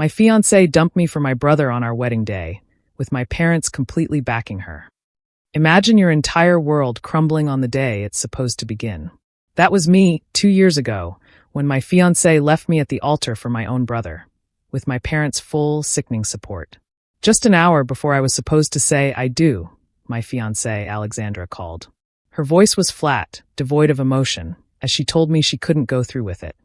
My fiancée dumped me for my brother on our wedding day, with my parents completely backing her. Imagine your entire world crumbling on the day it's supposed to begin. That was me 2 years ago, when my fiancé left me at the altar for my own brother, with my parents' full, sickening support. Just an hour before I was supposed to say I do, my fiancée, Alexandra, called. Her voice was flat, devoid of emotion, as she told me she couldn't go through with it.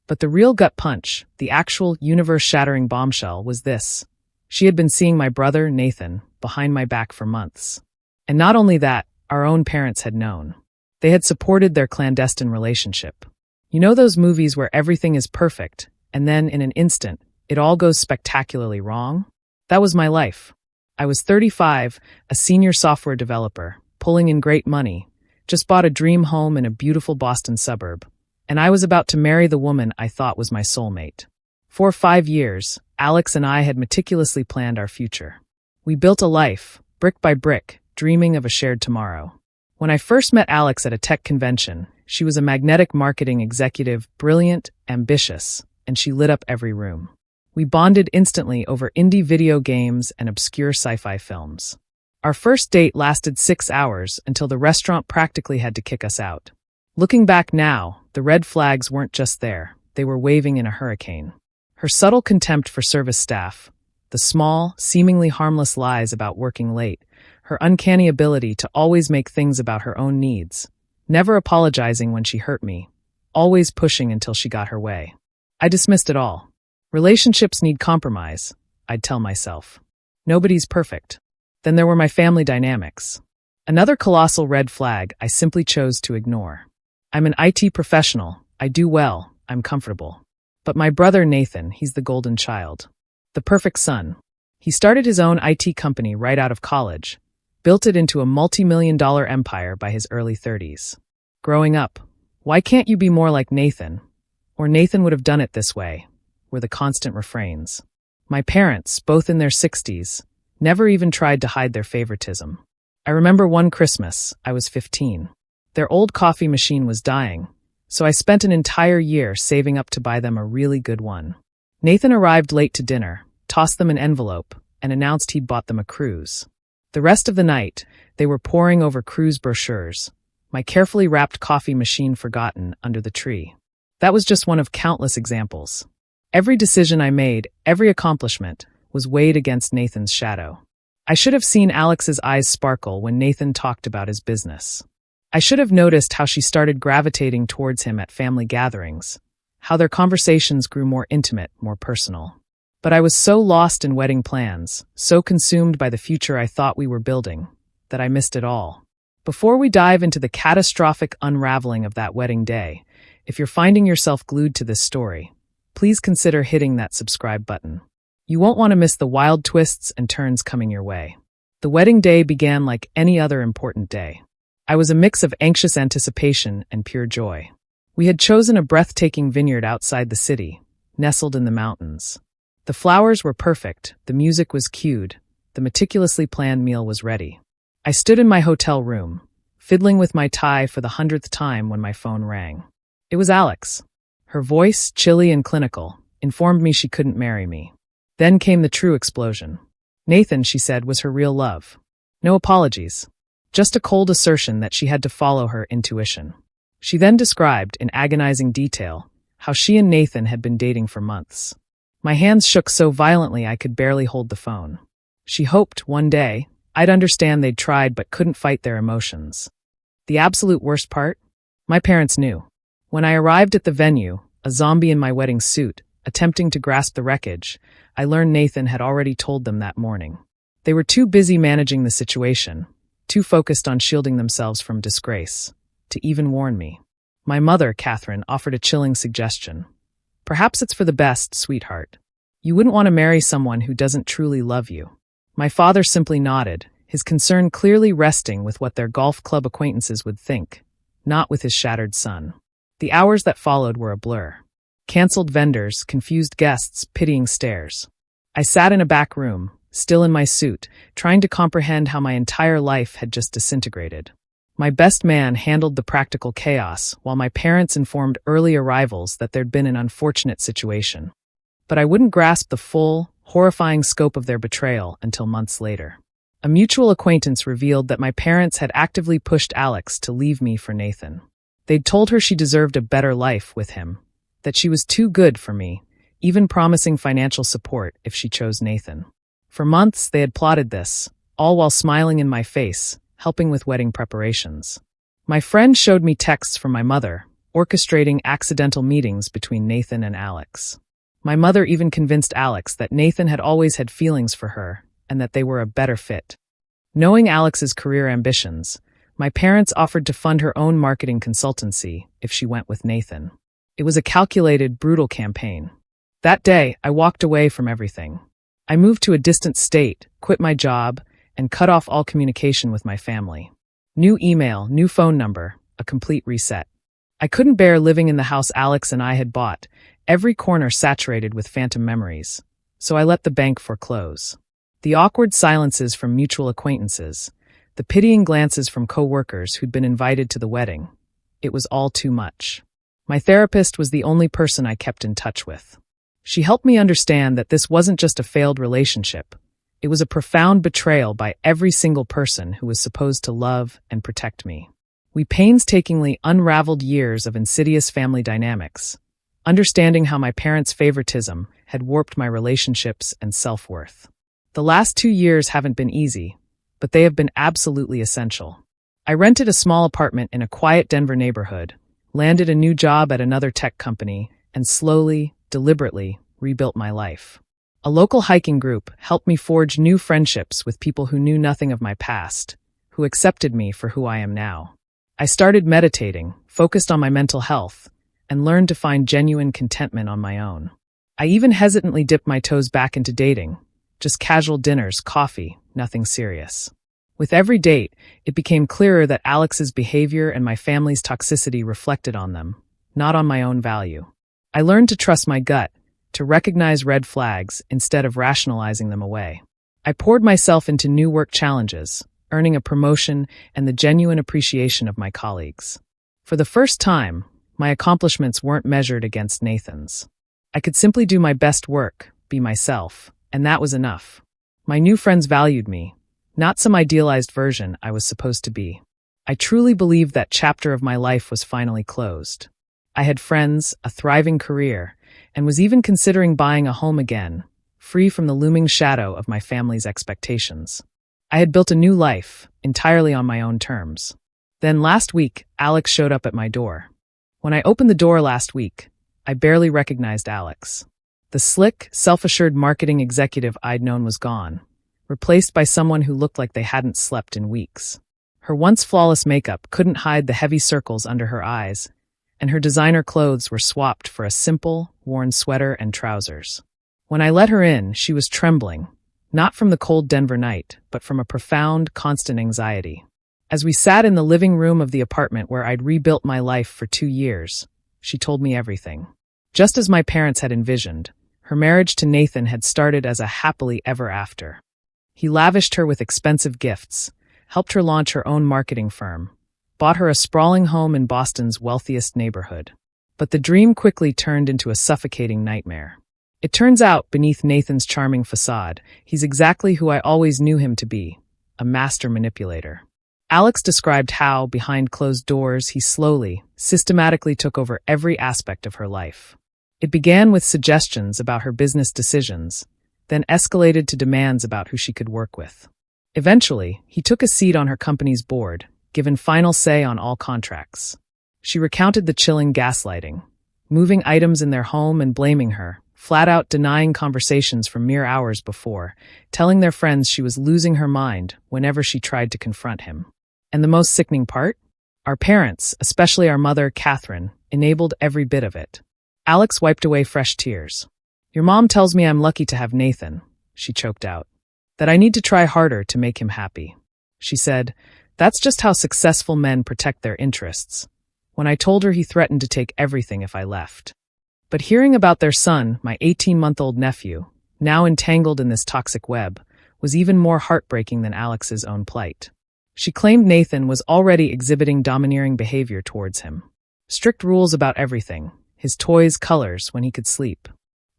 But the real gut punch, the actual universe-shattering bombshell, was this. She had been seeing my brother, Nathan, behind my back for months. And not only that, our own parents had known. They had supported their clandestine relationship. You know those movies where everything is perfect, and then, in an instant, it all goes spectacularly wrong? That was my life. I was 35, a senior software developer, pulling in great money, just bought a dream home in a beautiful Boston suburb, and I was about to marry the woman I thought was my soulmate. For 5 years, Alex and I had meticulously planned our future. We built a life, brick by brick, dreaming of a shared tomorrow. When I first met Alex at a tech convention, she was a magnetic marketing executive, brilliant, ambitious, and she lit up every room. We bonded instantly over indie video games and obscure sci-fi films. Our first date lasted 6 hours until the restaurant practically had to kick us out. Looking back now, the red flags weren't just there, they were waving in a hurricane. Her subtle contempt for service staff, the small, seemingly harmless lies about working late, her uncanny ability to always make things about her own needs, never apologizing when she hurt me, always pushing until she got her way. I dismissed it all. Relationships need compromise, I'd tell myself. Nobody's perfect. Then there were my family dynamics. Another colossal red flag I simply chose to ignore. I'm an IT professional, I do well, I'm comfortable. But my brother Nathan, he's the golden child. The perfect son. He started his own IT company right out of college, built it into a multi-million-dollar empire by his early 30s. Growing up, why can't you be more like Nathan? Or Nathan would have done it this way, were the constant refrains. My parents, both in their 60s, never even tried to hide their favoritism. I remember one Christmas, I was 15. Their old coffee machine was dying, so I spent an entire year saving up to buy them a really good one. Nathan arrived late to dinner, tossed them an envelope, and announced he'd bought them a cruise. The rest of the night, they were poring over cruise brochures, my carefully wrapped coffee machine forgotten under the tree. That was just one of countless examples. Every decision I made, every accomplishment, was weighed against Nathan's shadow. I should have seen Alex's eyes sparkle when Nathan talked about his business. I should have noticed how she started gravitating towards him at family gatherings, how their conversations grew more intimate, more personal. But I was so lost in wedding plans, so consumed by the future I thought we were building, that I missed it all. Before we dive into the catastrophic unraveling of that wedding day, if you're finding yourself glued to this story, please consider hitting that subscribe button. You won't want to miss the wild twists and turns coming your way. The wedding day began like any other important day. I was a mix of anxious anticipation and pure joy. We had chosen a breathtaking vineyard outside the city, nestled in the mountains. The flowers were perfect, the music was cued, the meticulously planned meal was ready. I stood in my hotel room, fiddling with my tie for the 100th time when my phone rang. It was Alex. Her voice, chilly and clinical, informed me she couldn't marry me. Then came the true explosion. Nathan, she said, was her real love. No apologies. Just a cold assertion that she had to follow her intuition. She then described, in agonizing detail, how she and Nathan had been dating for months. My hands shook so violently I could barely hold the phone. She hoped, one day, I'd understand they'd tried but couldn't fight their emotions. The absolute worst part? My parents knew. When I arrived at the venue, a zombie in my wedding suit, attempting to grasp the wreckage, I learned Nathan had already told them that morning. They were too busy managing the situation, too focused on shielding themselves from disgrace, to even warn me. My mother, Catherine, offered a chilling suggestion. Perhaps it's for the best, sweetheart. You wouldn't want to marry someone who doesn't truly love you. My father simply nodded, his concern clearly resting with what their golf club acquaintances would think, not with his shattered son. The hours that followed were a blur. Cancelled vendors, confused guests, pitying stares. I sat in a back room, still in my suit, trying to comprehend how my entire life had just disintegrated. My best man handled the practical chaos, while my parents informed early arrivals that there'd been an unfortunate situation. But I wouldn't grasp the full, horrifying scope of their betrayal until months later. A mutual acquaintance revealed that my parents had actively pushed Alex to leave me for Nathan. They'd told her she deserved a better life with him, that she was too good for me, even promising financial support if she chose Nathan. For months, they had plotted this, all while smiling in my face, helping with wedding preparations. My friend showed me texts from my mother, orchestrating accidental meetings between Nathan and Alex. My mother even convinced Alex that Nathan had always had feelings for her and that they were a better fit. Knowing Alex's career ambitions, my parents offered to fund her own marketing consultancy if she went with Nathan. It was a calculated, brutal campaign. That day, I walked away from everything. I moved to a distant state, quit my job, and cut off all communication with my family. New email, new phone number, a complete reset. I couldn't bear living in the house Alex and I had bought, every corner saturated with phantom memories, so I let the bank foreclose. The awkward silences from mutual acquaintances, the pitying glances from co-workers who'd been invited to the wedding, it was all too much. My therapist was the only person I kept in touch with. She helped me understand that this wasn't just a failed relationship. It was a profound betrayal by every single person who was supposed to love and protect me. We painstakingly unraveled years of insidious family dynamics, understanding how my parents' favoritism had warped my relationships and self-worth. The last 2 years haven't been easy, but they have been absolutely essential. I rented a small apartment in a quiet Denver neighborhood, landed a new job at another tech company, and slowly, deliberately, rebuilt my life. A local hiking group helped me forge new friendships with people who knew nothing of my past, who accepted me for who I am now. I started meditating, focused on my mental health, and learned to find genuine contentment on my own. I even hesitantly dipped my toes back into dating, just casual dinners, coffee, nothing serious. With every date, it became clearer that Alex's behavior and my family's toxicity reflected on them, not on my own value. I learned to trust my gut, to recognize red flags instead of rationalizing them away. I poured myself into new work challenges, earning a promotion and the genuine appreciation of my colleagues. For the first time, my accomplishments weren't measured against Nathan's. I could simply do my best work, be myself, and that was enough. My new friends valued me, not some idealized version I was supposed to be. I truly believed that chapter of my life was finally closed. I had friends, a thriving career, and was even considering buying a home again, free from the looming shadow of my family's expectations. I had built a new life, entirely on my own terms. Then last week, Alex showed up at my door. When I opened the door last week, I barely recognized Alex. The slick, self-assured marketing executive I'd known was gone, replaced by someone who looked like they hadn't slept in weeks. Her once flawless makeup couldn't hide the heavy circles under her eyes, and her designer clothes were swapped for a simple, worn sweater and trousers. When I let her in, she was trembling, not from the cold Denver night, but from a profound, constant anxiety. As we sat in the living room of the apartment where I'd rebuilt my life for 2 years, she told me everything. Just as my parents had envisioned, her marriage to Nathan had started as a happily ever after. He lavished her with expensive gifts, helped her launch her own marketing firm, bought her a sprawling home in Boston's wealthiest neighborhood. But the dream quickly turned into a suffocating nightmare. It turns out, beneath Nathan's charming facade, he's exactly who I always knew him to be, a master manipulator. Alex described how, behind closed doors, he slowly, systematically took over every aspect of her life. It began with suggestions about her business decisions, then escalated to demands about who she could work with. Eventually, he took a seat on her company's board, given final say on all contracts. She recounted the chilling gaslighting, moving items in their home and blaming her, flat out denying conversations from mere hours before, telling their friends she was losing her mind whenever she tried to confront him. And the most sickening part? Our parents, especially our mother, Catherine, enabled every bit of it. Alex wiped away fresh tears. "Your mom tells me I'm lucky to have Nathan," she choked out. "That I need to try harder to make him happy." She said, "That's just how successful men protect their interests." When I told her he threatened to take everything if I left. But hearing about their son, my 18-month-old nephew, now entangled in this toxic web, was even more heartbreaking than Alex's own plight. She claimed Nathan was already exhibiting domineering behavior towards him. Strict rules about everything, his toys' colors when he could sleep.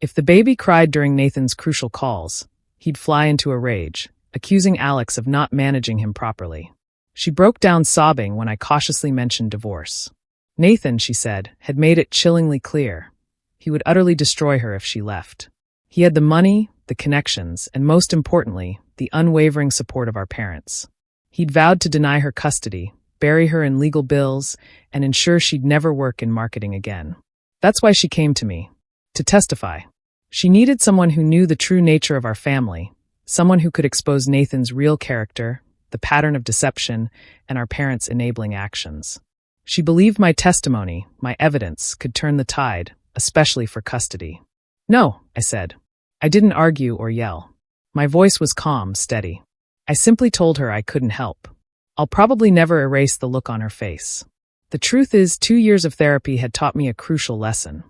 If the baby cried during Nathan's crucial calls, he'd fly into a rage, accusing Alex of not managing him properly. She broke down sobbing when I cautiously mentioned divorce. Nathan, she said, had made it chillingly clear. He would utterly destroy her if she left. He had the money, the connections, and most importantly, the unwavering support of our parents. He'd vowed to deny her custody, bury her in legal bills, and ensure she'd never work in marketing again. That's why she came to me. To testify. She needed someone who knew the true nature of our family, someone who could expose Nathan's real character, the pattern of deception, and our parents' enabling actions. She believed my testimony, my evidence, could turn the tide, especially for custody. No, I said. I didn't argue or yell. My voice was calm, steady. I simply told her I couldn't help. I'll probably never erase the look on her face. The truth is, 2 years of therapy had taught me a crucial lesson.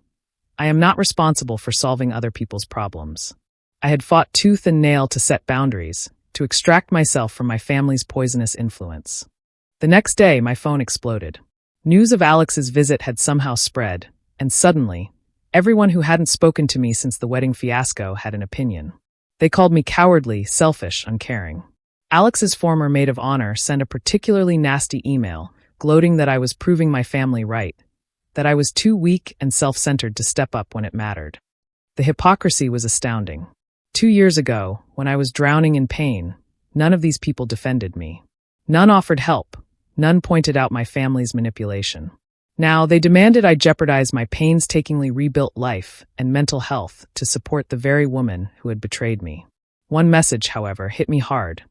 I am not responsible for solving other people's problems. I had fought tooth and nail to set boundaries, to extract myself from my family's poisonous influence. The next day, my phone exploded. News of Alex's visit had somehow spread, and suddenly, everyone who hadn't spoken to me since the wedding fiasco had an opinion. They called me cowardly, selfish, uncaring. Alex's former maid of honor sent a particularly nasty email, gloating that I was proving my family right, that I was too weak and self-centered to step up when it mattered. The hypocrisy was astounding. 2 years ago, when I was drowning in pain, none of these people defended me. None offered help. None pointed out my family's manipulation. Now, they demanded I jeopardize my painstakingly rebuilt life and mental health to support the very woman who had betrayed me. One message, however, hit me hard.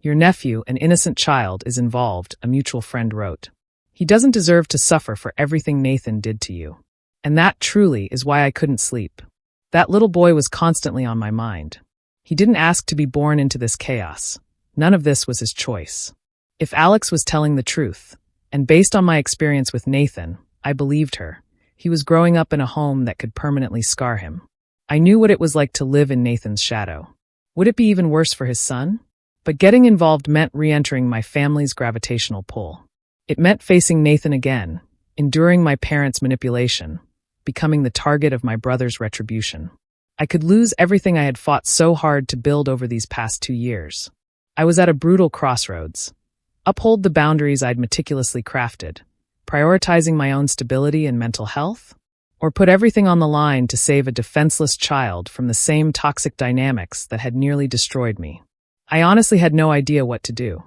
Your nephew, an innocent child, is involved, a mutual friend wrote. He doesn't deserve to suffer for everything Nathan did to you. And that truly is why I couldn't sleep. That little boy was constantly on my mind. He didn't ask to be born into this chaos. None of this was his choice. If Alex was telling the truth, and based on my experience with Nathan, I believed her. He was growing up in a home that could permanently scar him. I knew what it was like to live in Nathan's shadow. Would it be even worse for his son? But getting involved meant re-entering my family's gravitational pull. It meant facing Nathan again, enduring my parents' manipulation, becoming the target of my brother's retribution. I could lose everything I had fought so hard to build over these past 2 years. I was at a brutal crossroads. Uphold the boundaries I'd meticulously crafted, prioritizing my own stability and mental health? Or put everything on the line to save a defenseless child from the same toxic dynamics that had nearly destroyed me? I honestly had no idea what to do.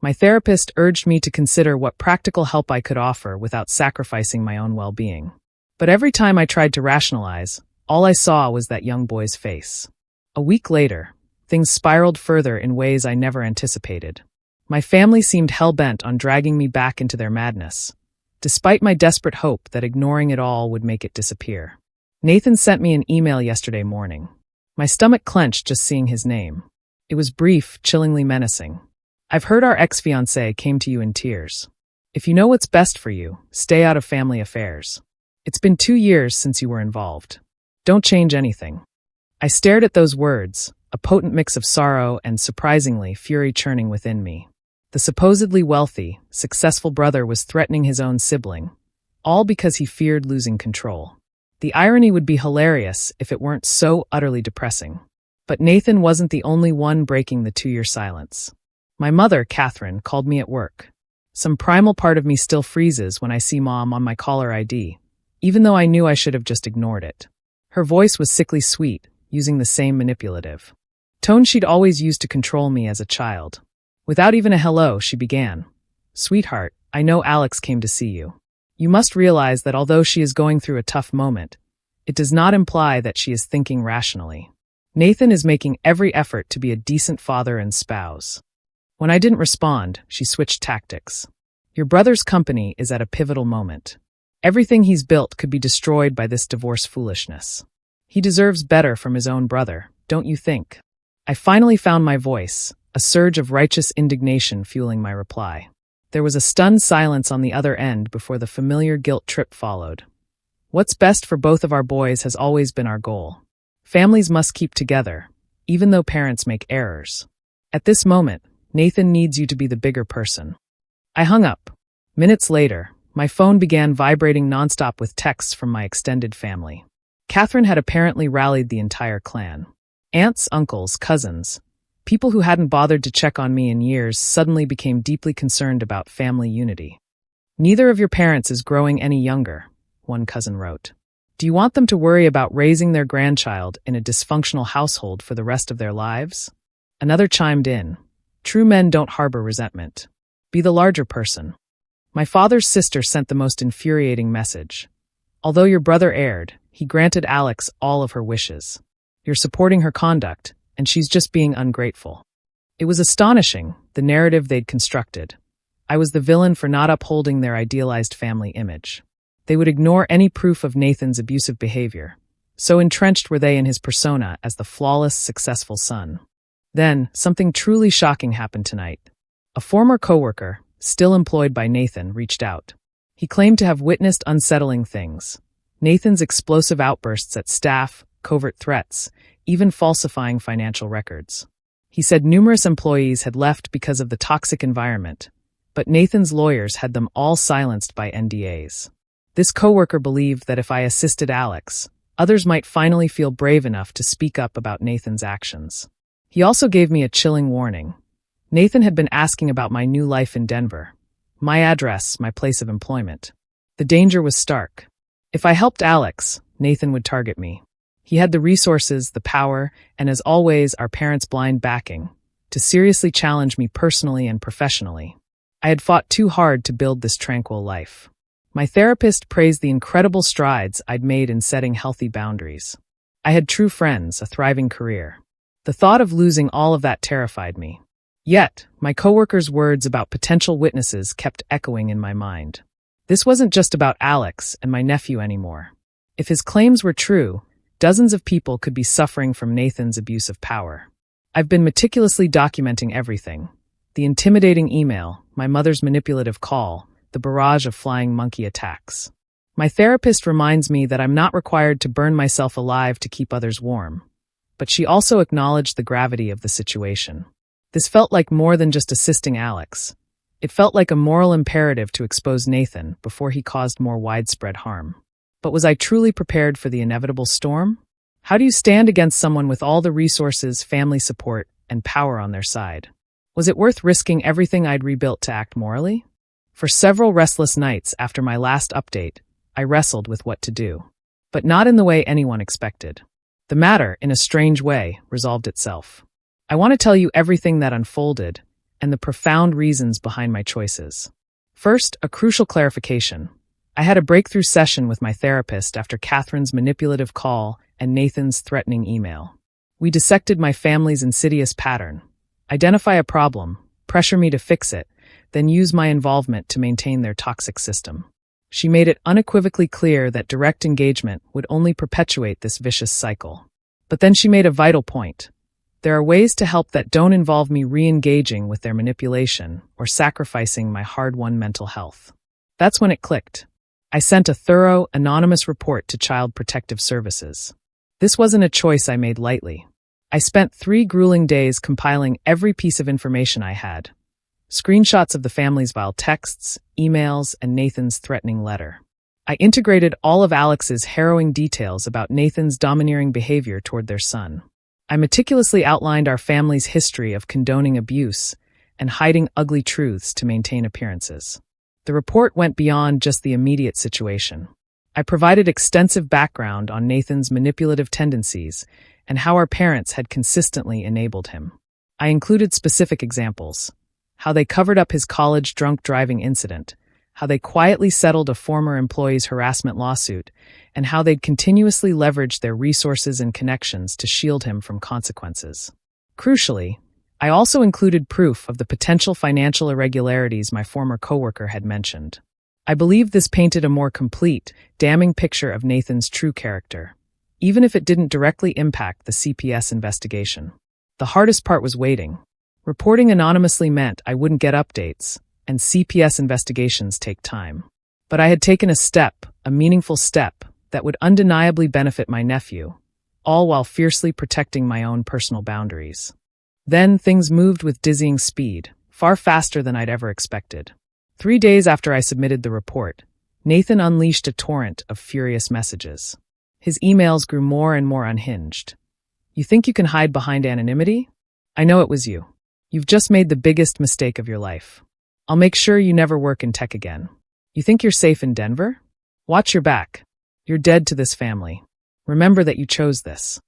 My therapist urged me to consider what practical help I could offer without sacrificing my own well-being. But every time I tried to rationalize, all I saw was that young boy's face. A week later, things spiraled further in ways I never anticipated. My family seemed hell-bent on dragging me back into their madness, despite my desperate hope that ignoring it all would make it disappear. Nathan sent me an email yesterday morning. My stomach clenched just seeing his name. It was brief, chillingly menacing. I've heard our ex-fiancée came to you in tears. If you know what's best for you, stay out of family affairs. It's been 2 years since you were involved. Don't change anything. I stared at those words, a potent mix of sorrow and, surprisingly, fury churning within me. The supposedly wealthy, successful brother was threatening his own sibling, all because he feared losing control. The irony would be hilarious if it weren't so utterly depressing. But Nathan wasn't the only one breaking the 2-year silence. My mother, Catherine, called me at work. Some primal part of me still freezes when I see Mom on my caller ID, even though I knew I should have just ignored it. Her voice was sickly sweet, using the same manipulative tone she'd always used to control me as a child. Without even a hello, she began. Sweetheart, I know Alex came to see you. You must realize that although she is going through a tough moment, it does not imply that she is thinking rationally. Nathan is making every effort to be a decent father and spouse. When I didn't respond, she switched tactics. Your brother's company is at a pivotal moment. Everything he's built could be destroyed by this divorce foolishness. He deserves better from his own brother, don't you think? I finally found my voice, a surge of righteous indignation fueling my reply. There was a stunned silence on the other end before the familiar guilt trip followed. What's best for both of our boys has always been our goal. Families must keep together, even though parents make errors. At this moment, Nathan needs you to be the bigger person. I hung up. Minutes later, my phone began vibrating nonstop with texts from my extended family. Catherine had apparently rallied the entire clan. Aunts, uncles, cousins, people who hadn't bothered to check on me in years suddenly became deeply concerned about family unity. "Neither of your parents is growing any younger," one cousin wrote. "Do you want them to worry about raising their grandchild in a dysfunctional household for the rest of their lives?" Another chimed in. "True men don't harbor resentment. Be the larger person." My father's sister sent the most infuriating message. "Although your brother erred, he granted Alex all of her wishes. You're supporting her conduct, and she's just being ungrateful." It was astonishing, the narrative they'd constructed. I was the villain for not upholding their idealized family image. They would ignore any proof of Nathan's abusive behavior. So entrenched were they in his persona as the flawless, successful son. Then, something truly shocking happened tonight. A former coworker, still employed by Nathan, reached out. He claimed to have witnessed unsettling things. Nathan's explosive outbursts at staff, covert threats, even falsifying financial records. He said numerous employees had left because of the toxic environment, but Nathan's lawyers had them all silenced by NDAs. This coworker believed that if I assisted Alex, others might finally feel brave enough to speak up about Nathan's actions. He also gave me a chilling warning. Nathan had been asking about my new life in Denver, my address, my place of employment. The danger was stark. If I helped Alex, Nathan would target me. He had the resources, the power, and as always, our parents' blind backing, to seriously challenge me personally and professionally. I had fought too hard to build this tranquil life. My therapist praised the incredible strides I'd made in setting healthy boundaries. I had true friends, a thriving career. The thought of losing all of that terrified me. Yet, my coworker's words about potential witnesses kept echoing in my mind. This wasn't just about Alex and my nephew anymore. If his claims were true, dozens of people could be suffering from Nathan's abuse of power. I've been meticulously documenting everything. The intimidating email, my mother's manipulative call, the barrage of flying monkey attacks. My therapist reminds me that I'm not required to burn myself alive to keep others warm. But she also acknowledged the gravity of the situation. This felt like more than just assisting Alex. It felt like a moral imperative to expose Nathan before he caused more widespread harm. But was I truly prepared for the inevitable storm? How do you stand against someone with all the resources, family support, and power on their side? Was it worth risking everything I'd rebuilt to act morally? For several restless nights after my last update, I wrestled with what to do. But not in the way anyone expected. The matter, in a strange way, resolved itself. I want to tell you everything that unfolded, and the profound reasons behind my choices. First, a crucial clarification. I had a breakthrough session with my therapist after Catherine's manipulative call and Nathan's threatening email. We dissected my family's insidious pattern. Identify a problem, pressure me to fix it, then use my involvement to maintain their toxic system. She made it unequivocally clear that direct engagement would only perpetuate this vicious cycle. But then she made a vital point. There are ways to help that don't involve me re-engaging with their manipulation or sacrificing my hard-won mental health. That's when it clicked. I sent a thorough, anonymous report to Child Protective Services. This wasn't a choice I made lightly. I spent 3 grueling days compiling every piece of information I had. Screenshots of the family's vile texts, emails, and Nathan's threatening letter. I integrated all of Alex's harrowing details about Nathan's domineering behavior toward their son. I meticulously outlined our family's history of condoning abuse and hiding ugly truths to maintain appearances. The report went beyond just the immediate situation. I provided extensive background on Nathan's manipulative tendencies and how our parents had consistently enabled him. I included specific examples. How they covered up his college drunk driving incident, how they quietly settled a former employee's harassment lawsuit, and how they'd continuously leveraged their resources and connections to shield him from consequences. Crucially, I also included proof of the potential financial irregularities my former coworker had mentioned. I believe this painted a more complete, damning picture of Nathan's true character, even if it didn't directly impact the CPS investigation. The hardest part was waiting. Reporting anonymously meant I wouldn't get updates, and CPS investigations take time. But I had taken a step, a meaningful step, that would undeniably benefit my nephew, all while fiercely protecting my own personal boundaries. Then things moved with dizzying speed, far faster than I'd ever expected. 3 days after I submitted the report, Nathan unleashed a torrent of furious messages. His emails grew more and more unhinged. You think you can hide behind anonymity? I know it was you. You've just made the biggest mistake of your life. I'll make sure you never work in tech again. You think you're safe in Denver? Watch your back. You're dead to this family. Remember that you chose this.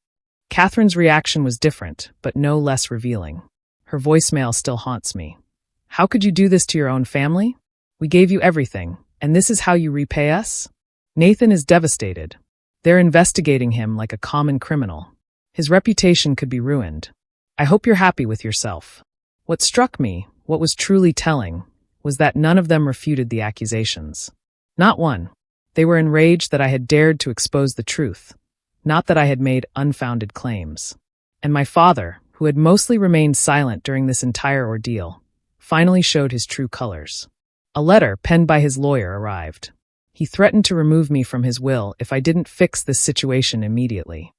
Catherine's reaction was different, but no less revealing. Her voicemail still haunts me. How could you do this to your own family? We gave you everything, and this is how you repay us? Nathan is devastated. They're investigating him like a common criminal. His reputation could be ruined. I hope you're happy with yourself. What struck me, what was truly telling, was that none of them refuted the accusations. Not one. They were enraged that I had dared to expose the truth, not that I had made unfounded claims. And my father, who had mostly remained silent during this entire ordeal, finally showed his true colors. A letter penned by his lawyer arrived. He threatened to remove me from his will if I didn't fix this situation immediately.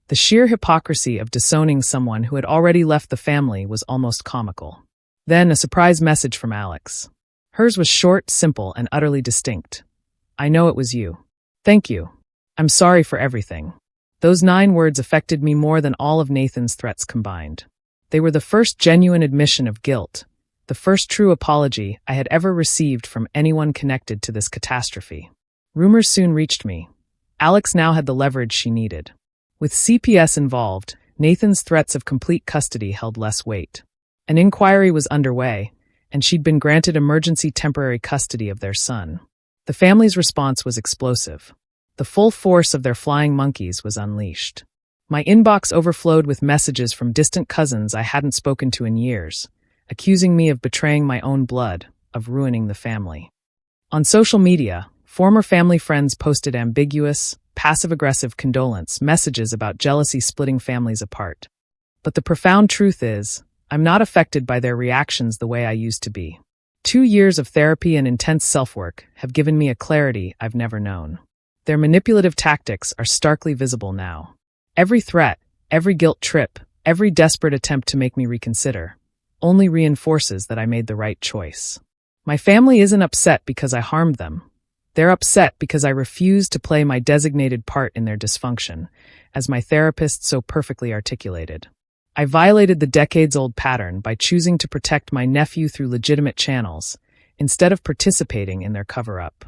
The sheer hypocrisy of disowning someone who had already left the family was almost comical. Then a surprise message from Alex. Hers was short, simple, and utterly distinct. I know it was you. Thank you. I'm sorry for everything. Those 9 words affected me more than all of Nathan's threats combined. They were the first genuine admission of guilt, the first true apology I had ever received from anyone connected to this catastrophe. Rumors soon reached me. Alex now had the leverage she needed. With CPS involved, Nathan's threats of complete custody held less weight. An inquiry was underway, and she'd been granted emergency temporary custody of their son. The family's response was explosive. The full force of their flying monkeys was unleashed. My inbox overflowed with messages from distant cousins I hadn't spoken to in years, accusing me of betraying my own blood, of ruining the family. On social media, former family friends posted ambiguous, passive-aggressive condolence messages about jealousy splitting families apart. But the profound truth is, I'm not affected by their reactions the way I used to be. 2 years of therapy and intense self-work have given me a clarity I've never known. Their manipulative tactics are starkly visible now. Every threat, every guilt trip, every desperate attempt to make me reconsider, only reinforces that I made the right choice. My family isn't upset because I harmed them. They're upset because I refused to play my designated part in their dysfunction, as my therapist so perfectly articulated. I violated the decades-old pattern by choosing to protect my nephew through legitimate channels, instead of participating in their cover-up.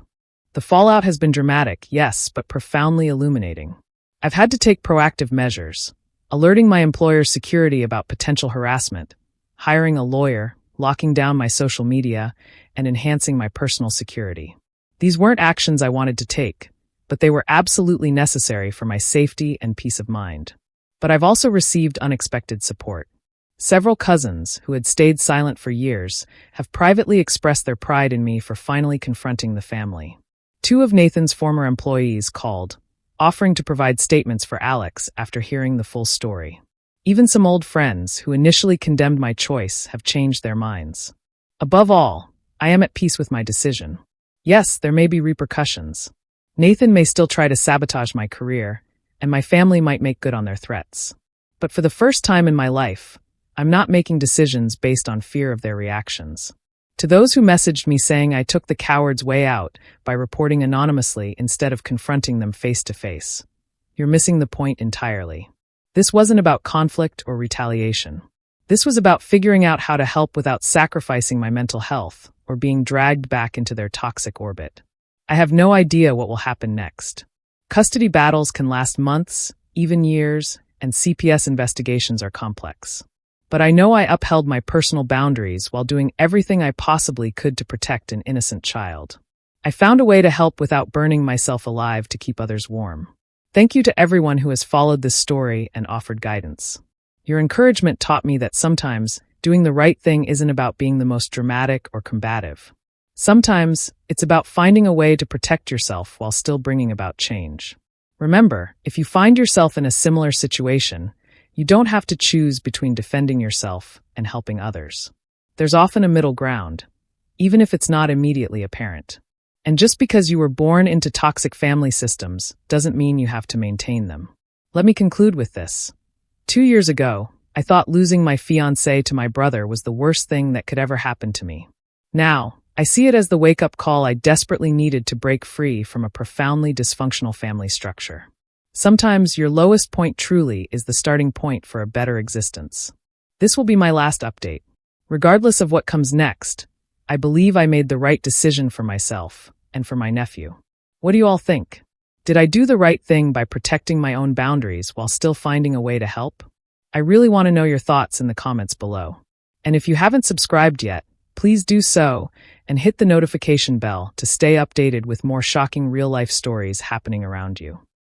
The fallout has been dramatic, yes, but profoundly illuminating. I've had to take proactive measures, alerting my employer's security about potential harassment, hiring a lawyer, locking down my social media, and enhancing my personal security. These weren't actions I wanted to take, but they were absolutely necessary for my safety and peace of mind. But I've also received unexpected support. Several cousins, who had stayed silent for years, have privately expressed their pride in me for finally confronting the family. 2 of Nathan's former employees called, offering to provide statements for Alex after hearing the full story. Even some old friends, who initially condemned my choice, have changed their minds. Above all, I am at peace with my decision. Yes, there may be repercussions. Nathan may still try to sabotage my career, and my family might make good on their threats. But for the first time in my life, I'm not making decisions based on fear of their reactions. To those who messaged me saying I took the coward's way out by reporting anonymously instead of confronting them face to face, you're missing the point entirely. This wasn't about conflict or retaliation. This was about figuring out how to help without sacrificing my mental health or being dragged back into their toxic orbit. I have no idea what will happen next. Custody battles can last months, even years, and CPS investigations are complex. But I know I upheld my personal boundaries while doing everything I possibly could to protect an innocent child. I found a way to help without burning myself alive to keep others warm. Thank you to everyone who has followed this story and offered guidance. Your encouragement taught me that sometimes doing the right thing isn't about being the most dramatic or combative. Sometimes it's about finding a way to protect yourself while still bringing about change. Remember, if you find yourself in a similar situation, you don't have to choose between defending yourself and helping others. There's often a middle ground, even if it's not immediately apparent. And just because you were born into toxic family systems doesn't mean you have to maintain them. Let me conclude with this. 2 years ago, I thought losing my fiancé to my brother was the worst thing that could ever happen to me. Now, I see it as the wake-up call I desperately needed to break free from a profoundly dysfunctional family structure. Sometimes your lowest point truly is the starting point for a better existence. This will be my last update. Regardless of what comes next, I believe I made the right decision for myself and for my nephew. What do you all think? Did I do the right thing by protecting my own boundaries while still finding a way to help? I really want to know your thoughts in the comments below. And if you haven't subscribed yet, please do so and hit the notification bell to stay updated with more shocking real-life stories happening around you.